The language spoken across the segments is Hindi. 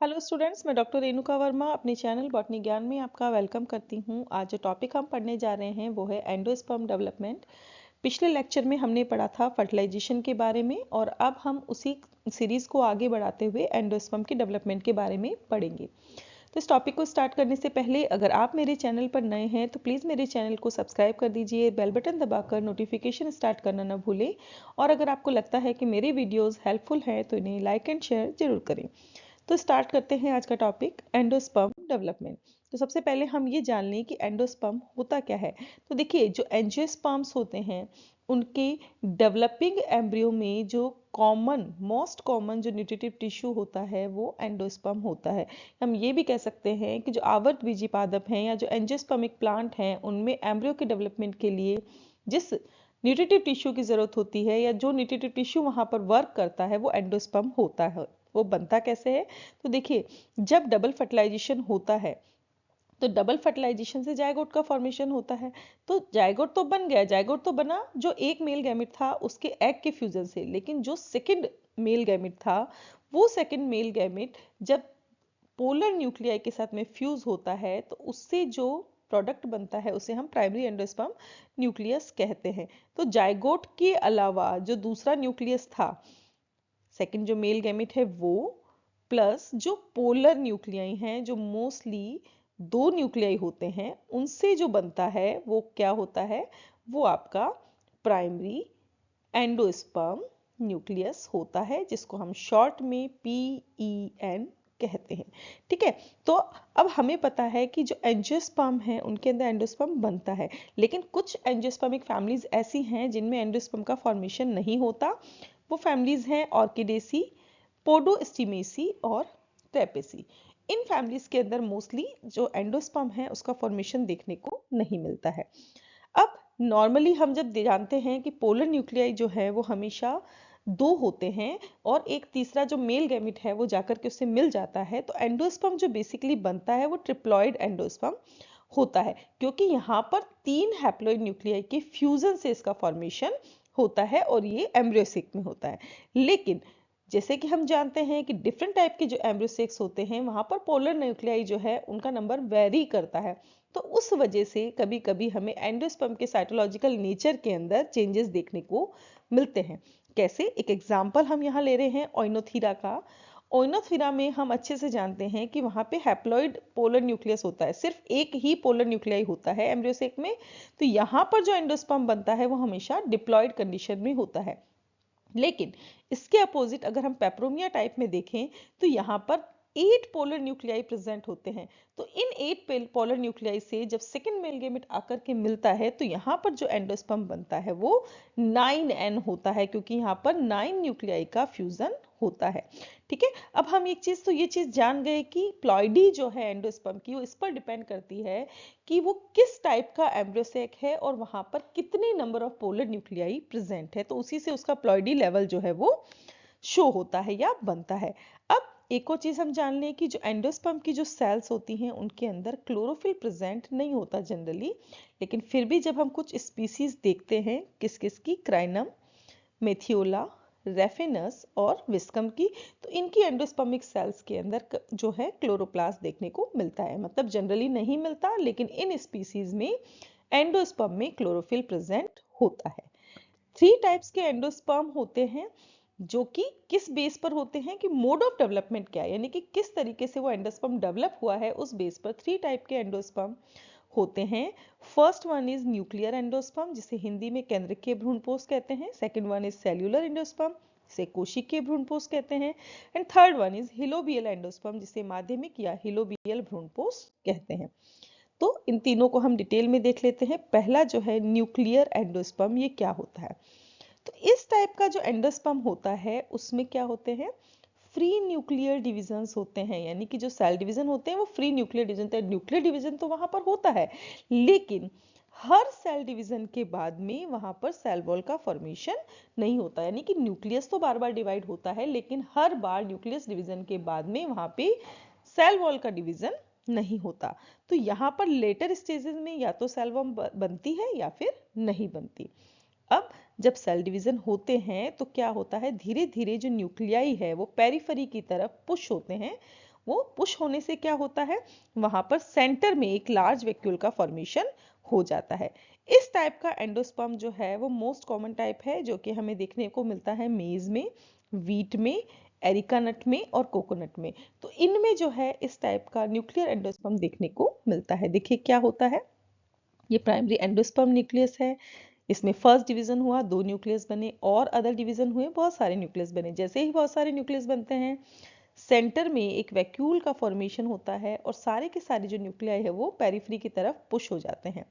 हेलो स्टूडेंट्स, मैं डॉक्टर रेणुका वर्मा अपने चैनल बॉटनी ज्ञान में आपका वेलकम करती हूँ। आज जो टॉपिक हम पढ़ने जा रहे हैं वो है एंडोस्पर्म डेवलपमेंट। पिछले लेक्चर में हमने पढ़ा था फर्टिलाइजेशन के बारे में और अब हम उसी सीरीज को आगे बढ़ाते हुए एंडोस्पर्म के डेवलपमेंट के बारे में पढ़ेंगे। तो इस टॉपिक को स्टार्ट करने से पहले अगर आप मेरे चैनल पर नए हैं तो प्लीज़ मेरे चैनल को सब्सक्राइब कर दीजिए, बेल बटन दबाकर नोटिफिकेशन स्टार्ट करना ना भूलें और अगर आपको लगता है कि मेरे वीडियोस हेल्पफुल हैं तो इन्हें लाइक एंड शेयर जरूर करें। तो स्टार्ट करते हैं आज का टॉपिक एंडोस्पर्म डेवलपमेंट। तो सबसे पहले हम ये जान लें कि एंडोस्पर्म होता क्या है। तो देखिए, जो एंजियोस्पर्म्स होते हैं उनके डेवलपिंग एम्ब्रियो में जो मोस्ट कॉमन जो न्यूट्रिटिव टिश्यू होता है वो एंडोस्पर्म होता है। हम ये भी कह सकते हैं कि जो आवर्त बीजी पादप हैं या जो एंजियोस्पर्मिक प्लांट हैं उनमें एम्ब्रियो के डेवलपमेंट के लिए जिस न्यूट्रिटिव टिश्यू की जरूरत होती है या जो न्यूट्रिटिव टिश्यू वहां पर वर्क करता है वो एंडोस्पर्म होता है। वो बनता कैसे है? तो देखिए, जब डबल फर्टिलाइजेशन होता है तो डबल फर्टिलाइजेशन से जायगोट का फॉर्मेशन होता है। तो जायगोट तो बन गया, जायगोट तो बना जो एक मेल गैमेट था उसके एग के फ्यूजन से, लेकिन जो सेकंड मेल गैमेट था वो सेकंड मेल गैमेट जब पोलर न्यूक्लियाई के साथ में फ्यूज होता है तो उससे जो प्रोडक्ट बनता है उसे हम प्राइमरी एंडोस्पर्म न्यूक्लियस कहते हैं। तो जायगोट के अलावा जो दूसरा न्यूक्लियस था, सेकंड जो मेल गैमेट है वो, प्लस जो पोलर न्यूक्लियाई हैं जो मोस्टली दो न्यूक्लियाई होते हैं, उनसे जो बनता है वो क्या होता है? वो आपका प्राइमरी एंडोस्पर्म न्यूक्लियस होता है, जिसको हम शॉर्ट में PEN कहते हैं। ठीक है। तो अब हमें पता है कि जो एंजियोस्पर्म है उनके अंदर एंडोस्पर्म बनता है, लेकिन कुछ एंजियोस्पर्मिक फैमिलीज ऐसी हैं जिनमें एंडोस्पर्म का फॉर्मेशन नहीं होता। वो फैमिलीज हैं ऑर्किडेसी, पोडोस्टिमेसी और ट्रेपेसी। इन फैमिलीज के अंदर मोस्टली जो एंडोस्पर्म है उसका फॉर्मेशन देखने को नहीं मिलता है। अब नॉर्मली हम जब जानते हैं कि पोलर न्यूक्लियाई जो है वो हमेशा दो होते हैं और एक तीसरा जो मेल गैमेट है वो जाकर के उससे मिल जाता है, तो एंडोस्पर्म जो बेसिकली बनता है वो ट्रिप्लॉइड एंडोस्पर्म होता है, क्योंकि यहाँ पर तीन हैप्लॉइड न्यूक्लियाई के फ्यूजन से इसका फॉर्मेशन होता है और ये एम्ब्रियोसेक में होता है। लेकिन जैसे कि हम जानते हैं कि डिफरेंट टाइप के जो एम्ब्रियोसेक्स होते हैं वहां पर पोलर न्यूक्लियाई जो है उनका नंबर वेरी करता है, तो उस वजह से कभी कभी हमें एंडोस्पर्म के साइटोलॉजिकल नेचर के अंदर चेंजेस देखने को मिलते हैं। कैसे? एक एग्जाम्पल हम यहाँ ले रहे हैं ओइनोथीरा का। ओइनोथीरा में हम अच्छे से जानते हैं कि वहां पे हैप्लॉइड पोलर न्यूक्लियस होता है, सिर्फ एक ही पोलर न्यूक्लियाई होता है एम्ब्रियोसेक में। तो यहाँ पर जो एंडोस्पर्म बनता है वो हमेशा डिप्लॉइड कंडीशन में होता है। लेकिन इसके अपोजिट अगर हम पेपरोमिया टाइप में देखें तो यहाँ पर 8 पोलर न्यूक्लियाई प्रेजेंट होते हैं। तो इन 8 पोलर न्यूक्लियाई से जब सेकंड मेल गैमेट आकर के मिलता है तो यहाँ पर जो एंडोस्पर्म बनता है वो 9N होता है, क्योंकि यहाँ पर 9 न्यूक्लियाई का फ्यूजन होता है। ठीक है। अब हम एक चीज तो ये चीज जान गए कि प्लॉइडी जो है एंडोस्पर्म की वो इस पर डिपेंड करती है कि वो किस टाइप का एम्ब्रियोसेक है और वहां पर कितने number of polar nuclei present है, तो उसी से उसका प्लॉइडी लेवल जो है वो शो होता है या बनता है। अब एक और चीज हम जान लें कि जो एंडोस्पर्म की जो सेल्स होती हैं उनके अंदर क्लोरोफिल प्रेजेंट नहीं होता जनरली, लेकिन फिर भी जब हम कुछ स्पीसीज देखते हैं, किस किस की, क्राइनम, मेथियोला, रेफिनस और विस्कम की, तो इनकी एंडोस्पर्मिक सेल्स के अंदर जो है क्लोरोप्लास्ट देखने को मिलता है। मतलब जनरली नहीं मिलता, लेकिन इन स्पीसीज में एंडोस्पर्म में क्लोरोफिल प्रेजेंट होता है। 3 टाइप्स के एंडोस्पर्म होते हैं जो कि किस बेस पर होते हैं कि मोड ऑफ डेवलपमेंट क्या है, यानी कि किस तरीके से वो एंडोस्पर्म डेवलप हुआ है, उस बेस पर 3 टाइप के एंडोस्पर्म होते हैं। First one is nuclear endosperm, जिसे हिंदी में केंद्रकीय भ्रूणपोष कहते हैं। Second one is cellular endosperm, जिसे कोशिकीय भ्रूणपोष कहते हैं। And third one is helobial endosperm, जिसे माध्यमिक या हिलोबियल भ्रूणपोष कहते हैं। तो इन तीनों को हम डिटेल में देख लेते हैं। पहला जो है न्यूक्लियर एंडोस्पर्म, ये क्या होता है? तो इस टाइप का जो एंडोस्पर्म होता है उसमें क्या होते हैं? फ्री न्यूक्लियर डिविजन्स होते हैं, यानी कि जो सेल डिवीजन होते हैं वो फ्री न्यूक्लियर डिवीजन होते हैं। न्यूक्लियर डिवीजन तो वहां पर होता है, लेकिन हर सेल डिवीजन के बाद में वहां पर सेल वॉल का फॉर्मेशन नहीं होता, यानी कि न्यूक्लियस तो बार बार डिवाइड होता है, लेकिन हर बार न्यूक्लियस डिवीजन के बाद में वहां पे सेल वॉल का डिवीजन नहीं होता। तो यहाँ पर लेटर स्टेजेस में या तो सेल वॉल बनती है या फिर नहीं बनती। अब जब सेल डिवीजन होते हैं तो क्या होता है, धीरे धीरे जो न्यूक्लियाई है वो पेरिफेरी की तरफ पुश होते हैं, वो पुश होने से क्या होता है, वहां पर सेंटर में एक लार्ज वैक्यूल का फॉर्मेशन हो जाता है। इस टाइप का एंडोस्पर्म जो है वो मोस्ट कॉमन टाइप है, जो कि हमें देखने को मिलता है मेज में, वीट में, एरिका नट में और कोकोनट में। तो इनमें जो है इस टाइप का न्यूक्लियर एंडोस्पर्म देखने को मिलता है। देखिए क्या होता है, ये प्राइमरी एंडोस्पर्म न्यूक्लियस है, इसमें फर्स्ट डिवीजन हुआ, 2 न्यूक्लियस बने, और अदर डिवीजन हुए, बहुत सारे न्यूक्लियस बने। जैसे ही बहुत सारे न्यूक्लियस बनते हैं, सेंटर में एक वैक्यूल का फॉर्मेशन होता है और सारे के सारे जो न्यूक्लियाई है वो पेरिफेरी की तरफ पुश हो जाते हैं।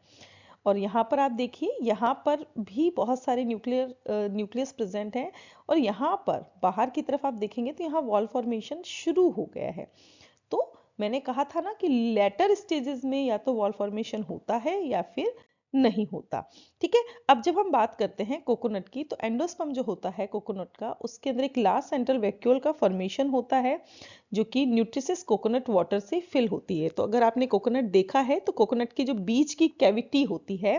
और यहाँ पर आप देखिए, यहाँ पर भी बहुत सारे न्यूक्लियस प्रेजेंट हैं, और यहाँ पर बाहर की तरफ आप देखेंगे तो यहाँ वॉल फॉर्मेशन शुरू हो गया है। तो मैंने कहा था ना कि लेटर स्टेजेस में या तो वॉल फॉर्मेशन होता है या फिर नहीं होता। ठीक है, अब जब हम बात करते हैं कोकोनट की, तो एंडोस्पर्म जो होता है कोकोनट का, उसके अंदर एक लार्ज सेंट्रल वैक्यूल का फॉर्मेशन होता है, जो कि न्यूट्रिशियस कोकोनट वाटर से फिल होती है। तो अगर आपने कोकोनट देखा है तो कोकोनट की जो बीच की कैविटी होती है,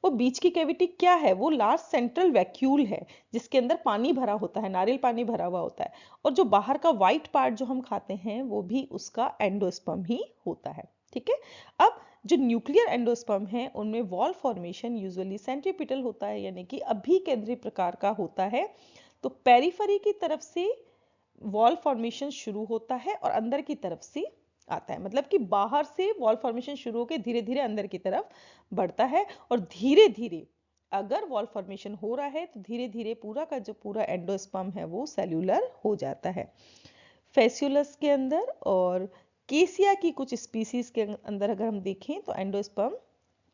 वो बीच की कैविटी क्या है, वो लार्ज सेंट्रल वैक्यूल है, जिसके अंदर पानी भरा होता है, नारियल पानी भरा हुआ होता है। और जो बाहर का व्हाइट पार्ट जो हम खाते हैं वो भी उसका एंडोस्पर्म ही होता है। ठीक है, अब जो न्यूक्लियर एंडोस्पर्म है उनमें वॉल फॉर्मेशन यूजुअली सेंट्रीपिटल होता है, यानी कि अभिकेंद्रीय प्रकार का होता है। तो पेरिफेरी की तरफ से वॉल फॉर्मेशन शुरू होता है और अंदर की तरफ से आता है, मतलब कि बाहर से वॉल फॉर्मेशन शुरू होकर धीरे धीरे अंदर की तरफ बढ़ता है, और धीरे धीरे अगर वॉल फॉर्मेशन हो रहा है तो धीरे धीरे पूरा का जो पूरा एंडोस्पर्म है वो सेल्यूलर हो जाता है। फेस्यूलस के अंदर और केसिया की कुछ स्पीसीज के अंदर अगर हम देखें तो एंडोस्पर्म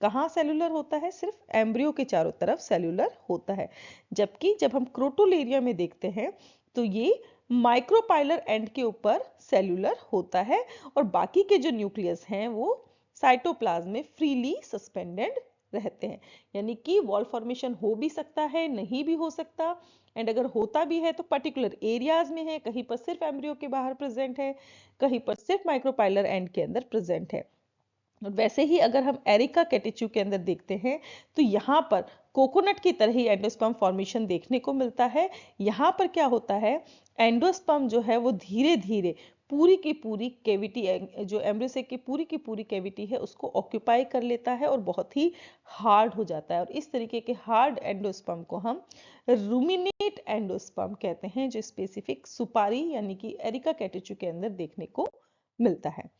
कहाँ सेल्यूलर होता है, सिर्फ एम्ब्रियो के चारों तरफ सेल्यूलर होता है। जबकि जब हम क्रोटोलेरिया में देखते हैं तो ये माइक्रोपाइलर एंड के ऊपर सेल्यूलर होता है, और बाकी के जो न्यूक्लियस हैं वो साइटोप्लाज्म में फ्रीली सस्पेंडेड रहते हैं। यानी कि वॉल फॉर्मेशन हो भी सकता है, नहीं भी हो सकता, एंड अगर होता भी है तो पर्टिकुलर एरियाज में है, कहीं पर सिर्फ एम्ब्रियो के बाहर प्रेजेंट है, कहीं पर सिर्फ माइक्रोपाइलर एंड के अंदर प्रेजेंट है। वैसे ही अगर हम एरिका कैटिच्यू के अंदर देखते हैं तो यहाँ पर कोकोनट की तरह ही एंडोस्पर्म फॉर्मेशन देखने को मिलता है। यहाँ पर क्या होता है, एंडोस्पर्म जो है वो धीरे धीरे पूरी की पूरी कैविटी, जो एम्ब्रियो की पूरी कैविटी है उसको ऑक्यूपाई कर लेता है और बहुत ही हार्ड हो जाता है। और इस तरीके के हार्ड एंडोस्पर्म को हम रूमिनेट एंडोस्पर्म कहते हैं, जो स्पेसिफिक सुपारी यानी कि एरिका कैटिच्यू के अंदर देखने को मिलता है।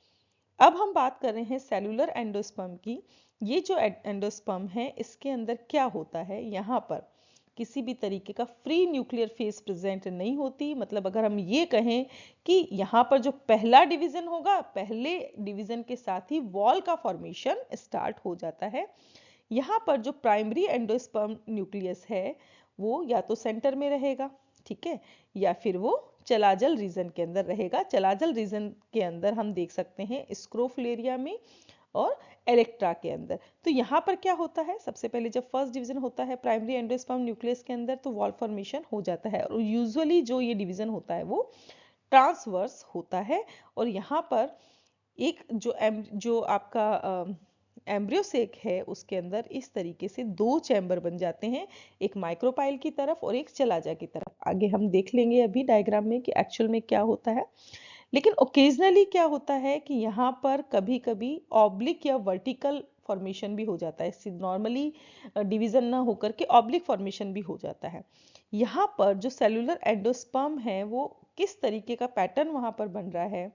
अब हम बात कर रहे हैं सेलुलर एंडोस्पर्म की। ये जो एंडोस्पर्म है इसके अंदर क्या होता है, यहाँ पर किसी भी तरीके का फ्री न्यूक्लियर फेस प्रेजेंट नहीं होती। मतलब अगर हम ये कहें कि यहाँ पर जो पहला डिवीजन होगा, पहले डिवीजन के साथ ही वॉल का फॉर्मेशन स्टार्ट हो जाता है। यहाँ पर जो प्राइमरी एंडोस्पर्म न्यूक्लियस है वो या तो सेंटर में रहेगा, ठीक है, या फिर वो चलाजल रीजन के अंदर रहेगा। चलाजल रीजन के अंदर हम देख सकते हैं स्क्रोफुलेरिया में और इलेक्ट्रा के अंदर। तो यहाँ पर क्या होता है, सबसे पहले जब फर्स्ट डिवीजन होता है प्राइमरी एंडोस्पर्म न्यूक्लियस के अंदर तो वॉल फॉर्मेशन हो जाता है, और यूजुअली जो ये डिवीजन होता है वो ट्रांसवर्स होता है। और यहाँ पर एक जो आपका एम्ब्रियोसेक है उसके अंदर इस तरीके से 2 चैम्बर बन जाते हैं, एक माइक्रोपाइल की तरफ और एक चलाजा की तरफ। आगे हम देख लेंगे अभी डायग्राम में कि एक्चुअल में क्या होता है। लेकिन ओकेजनली क्या होता है कि यहाँ पर कभी कभी ऑब्लिक या वर्टिकल फॉर्मेशन भी हो जाता है, नॉर्मली डिवीजन ना होकर के ऑब्लिक फॉर्मेशन भी हो जाता है। यहाँ पर जो सेलुलर एंडोस्पर्म है वो किस तरीके का पैटर्न वहाँ पर बन रहा है,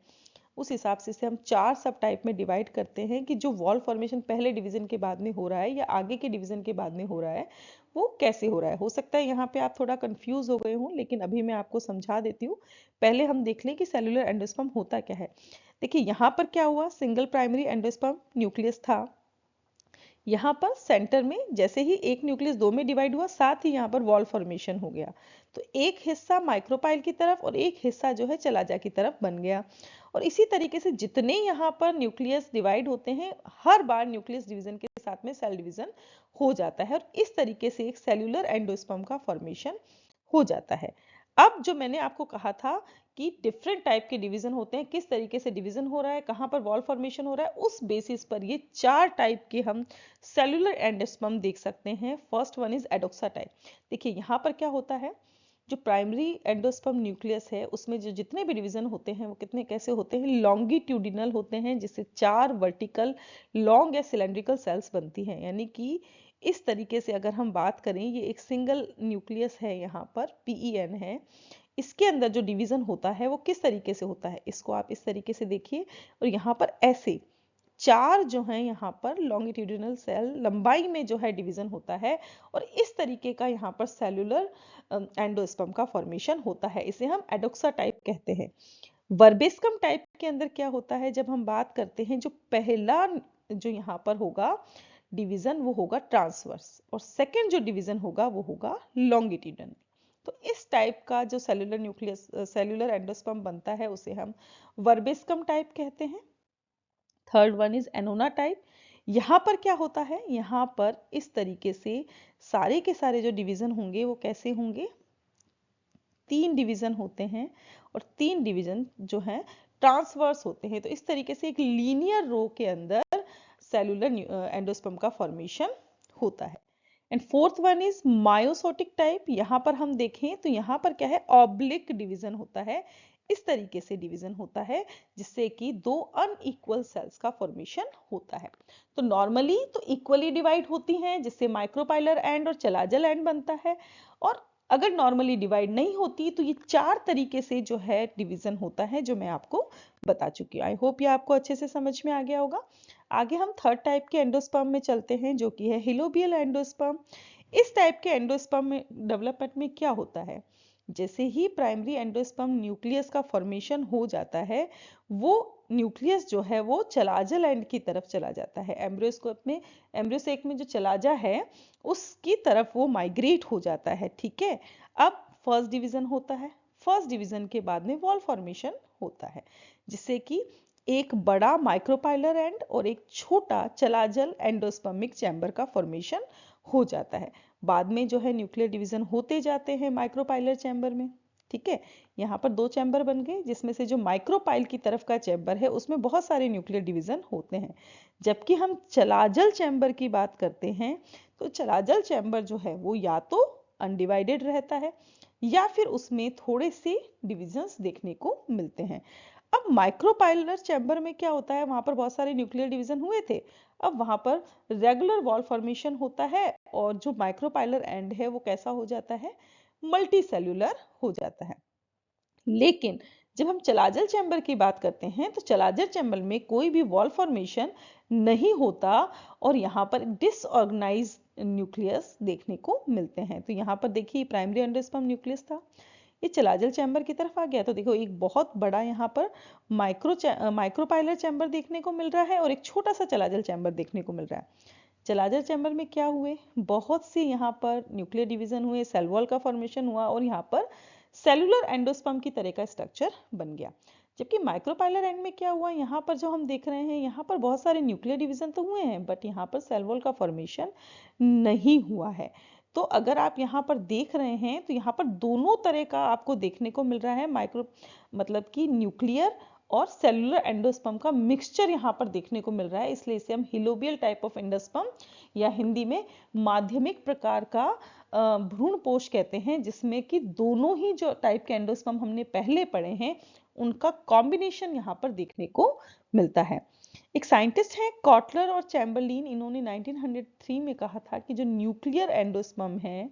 उस हिसाब से हम 4 सब टाइप में डिवाइड करते हैं कि जो वॉल फॉर्मेशन पहले डिवीजन के बाद में हो रहा है या आगे के डिवीजन के बाद में हो रहा है वो कैसे हो रहा है। हो सकता है यहाँ पे आप थोड़ा कंफ्यूज हो गए हों, लेकिन अभी मैं आपको समझा देती हूँ। पहले हम देख लें कि सेलुलर एंडोस्पर्म होता क्या है। देखिए यहाँ पर क्या हुआ, सिंगल प्राइमरी एंडोस्पर्म न्यूक्लियस था। यहाँ पर सेंटर में जैसे ही एक न्यूक्लियस 2 में डिवाइड हुआ, साथ ही यहाँ पर वॉल फॉर्मेशन हो गया। तो एक हिस्सा माइक्रोपाइल की तरफ और एक हिस्सा जो है चलाजा की तरफ बन गया। और इसी तरीके से जितने यहाँ पर न्यूक्लियस डिवाइड होते हैं, हर बार न्यूक्लियस डिवीजन के साथ में सेल डिवीजन हो जाता है, और इस तरीके से एक सेल्यूलर एंडोस्पर्म का फॉर्मेशन हो जाता है। अब जो मैंने आपको कहा था कि डिफरेंट टाइप के डिवीजन होते हैं, किस तरीके से डिवीजन हो रहा है, कहाँ पर वॉल फॉर्मेशन हो रहा है, उस बेसिस पर ये 4 टाइप के हम सेलुलर एंडोस्पर्म देख सकते हैं। First one is adoxa type. देखिए यहाँ पर क्या होता है, जो प्राइमरी एंडोस्पर्म न्यूक्लियस है उसमें जो जितने भी डिवीजन होते हैं वो कितने कैसे होते हैं, लॉन्गिट्यूडिनल होते हैं, जिससे 4 वर्टिकल लॉन्ग या सिलेंड्रिकल सेल्स बनती हैं। यानी कि इस तरीके से अगर हम बात करें, ये एक सिंगल न्यूक्लियस है, यहाँ पर PEN है, इसके अंदर जो डिवीजन होता है वो किस तरीके से होता है, इसको आप इस तरीके से देखिए, और यहाँ पर ऐसे 4 जो है यहाँ पर लॉन्गिट्यूडिनल सेल लंबाई में जो है डिवीजन होता है, और इस तरीके का यहाँ पर सेलुलर एंडोस्पर्म का फॉर्मेशन होता है। इसे हम एडोक्सा टाइप कहते हैं। वर्बेस्कम टाइप के अंदर क्या होता है, जब हम बात करते हैं, जो पहला जो यहाँ पर होगा डिवीजन वो होगा ट्रांसवर्स, और सेकेंड जो डिवीजन होगा वो होगा लॉन्गिट्यूडिनल। तो इस टाइप का जो सेलुलर न्यूक्लियस सेलुलर एंडोस्पर्म बनता है उसे हम वर्बेस्कम टाइप कहते हैं। Third one is Annona type. यहाँ पर क्या होता है, यहाँ पर इस तरीके से सारे के सारे जो डिवीजन होंगे वो कैसे होंगे, 3 डिवीजन होते हैं, और 3 डिवीजन जो हैं ट्रांसवर्स होते हैं। तो इस तरीके से एक लीनियर रो के अंदर सेलुलर एंडोस्पर्म का फॉर्मेशन होता है। And fourth one is myosotic type. यहाँ पर हम देखें तो यहाँ पर क्या है, ऑब्लिक डिवीजन होता है, इस तरीके से डिवीजन होता है, जिससे कि 2 अनइक्वल सेल्स का फॉर्मेशन होता है। तो नॉर्मली तो इक्वली डिवाइड होती हैं, जिससे माइक्रोपाइलर एंड और चलाजल एंड बनता है, और अगर नॉर्मली डिवाइड नहीं होती तो ये 4 तरीके से जो है डिवीजन होता है, जो मैं आपको बता चुकी हूँ। आई होप ये आपको अच्छे से समझ में आ गया होगा। आगे हम थर्ड टाइप के एंडोस्पर्म में चलते हैं, जो कि है हिलोबियल एंडोस्पर्म। इस टाइप के एंडोस्पर्म में डेवलपमेंट में क्या होता है, जैसे ही प्राइमरी एंडोस्पर्म न्यूक्लियस का फॉर्मेशन हो जाता है, वो न्यूक्लियस जो है वो चलाजल एंड की तरफ चला जाता है। एम्ब्रियोस्कोप में, एम्ब्रियोसेक में जो चलाजा है उसकी तरफ वो माइग्रेट हो जाता है। ठीक है, अब फर्स्ट डिवीजन होता है, फर्स्ट डिवीजन के बाद में वॉल फॉर्मेशन होता है, जिससे कि एक बड़ा माइक्रोपाइलर एंड और एक छोटा चलाजल एंडोस्पर्मिक चैम्बर का फॉर्मेशन हो जाता है। बाद में जो है न्यूक्लियर डिवीजन होते जाते हैं माइक्रोपाइलर चैम्बर में। ठीक है, यहाँ पर 2 चैम्बर बन गए, जिसमें से जो माइक्रोपाइल की तरफ का चैम्बर है उसमें बहुत सारे न्यूक्लियर डिवीजन होते हैं। जबकि हम चलाजल चैम्बर की बात करते हैं, तो चलाजल चैम्बर जो है वो या तो अनडिवाइडेड रहता है, या फिर उसमें थोड़े से डिविजन्स देखने को मिलते हैं। अब माइक्रोपाइलर चैम्बर में क्या होता है, वहां पर बहुत सारे न्यूक्लियर डिवीजन हुए थे, अब वहां पर रेगुलर वॉल फॉर्मेशन होता है, और जो माइक्रोपाइलर एंड है वो कैसा हो जाता है, मल्टी सेल्यूलर हो जाता है। लेकिन जब हम चलाजल चैम्बर की बात करते हैं, तो चलाजल चैम्बर में कोई भी वॉल फॉर्मेशन नहीं होता, और यहाँ पर डिसऑर्गेनाइज न्यूक्लियस देखने को मिलते हैं। तो यहाँ पर देखिए प्राइमरी एंडोस्पर्म न्यूक्लियस था, ये चलाजल चैम्बर की तरफ आ गया, तो देखो एक बहुत बड़ा यहाँ पर माइक्रोपाइलर चैम्बर देखने को मिल रहा है, और एक छोटा सा चलाजल चैम्बर देखने को मिल रहा है। चलाजल चैम्बर में क्या हुए, बहुत से यहाँ पर न्यूक्लियर डिवीजन हुए, सेल वॉल का फॉर्मेशन हुआ, और यहाँ पर सेलुलर एंडोस्पर्म की तरह का स्ट्रक्चर बन गया। जबकि माइक्रोपाइलर एंड में क्या हुआ, यहाँ पर जो हम देख रहे हैं, यहाँ पर बहुत सारे न्यूक्लियर डिवीजन तो हुए हैं, बट यहाँ पर सेल वॉल का फॉर्मेशन नहीं हुआ है। तो अगर आप यहाँ पर देख रहे हैं, तो यहाँ पर दोनों तरह का आपको देखने को मिल रहा है, मतलब कि न्यूक्लियर और सेलुलर एंडोस्पर्म का मिक्सचर यहाँ पर देखने को मिल रहा है, इसलिए इसे हम हिलोबियल टाइप ऑफ एंडोस्पर्म या हिंदी में माध्यमिक प्रकार का भ्रूणपोष कहते हैं, जिसमें कि दोनों ही जो टाइप के एंडोस्पर्म हमने पहले पढ़े हैं उनका कॉम्बिनेशन यहाँ पर देखने को मिलता है। एक साइंटिस्ट हैं कॉटलर और चैम्बरलिन, इन्होंने 1903 में कहा था कि जो न्यूक्लियर एंडोस्पर्म है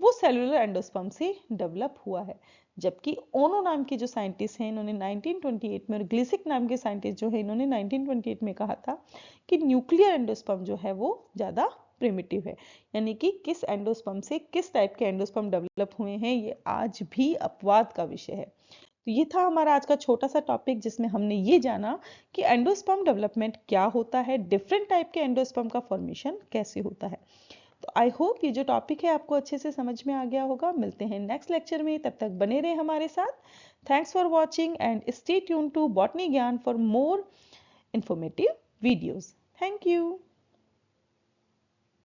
वो सेलुलर एंडोस्पर्म से डेवलप हुआ है। जबकि ओनो नाम के जो साइंटिस्ट हैं, इन्होंने 1928 में, और ग्लिसिक नाम के साइंटिस्ट जो है, इन्होंने 1928 में कहा था कि न्यूक्लियर एंडोस्पर्म जो है वो ज़्यादा प्रिमिटिव है। यानी कि किस एंडोस्पर्म से किस टाइप के एंडोस्पर्म डेवलप हुए हैं, ये आज भी अपवाद का विषय है। तो ये था हमारा आज का छोटा सा टॉपिक, जिसमें हमने ये जाना कि एंडोस्पर्म डेवलपमेंट क्या होता है, डिफरेंट टाइप के एंडोस्पर्म का फॉर्मेशन कैसे होता है। तो आई होप ये जो टॉपिक है आपको अच्छे से समझ में आ गया होगा। मिलते हैं नेक्स्ट लेक्चर में, तब तक बने रहे हमारे साथ। Thanks for watching and stay tune to botany Gyan for more informative videos. Thank you.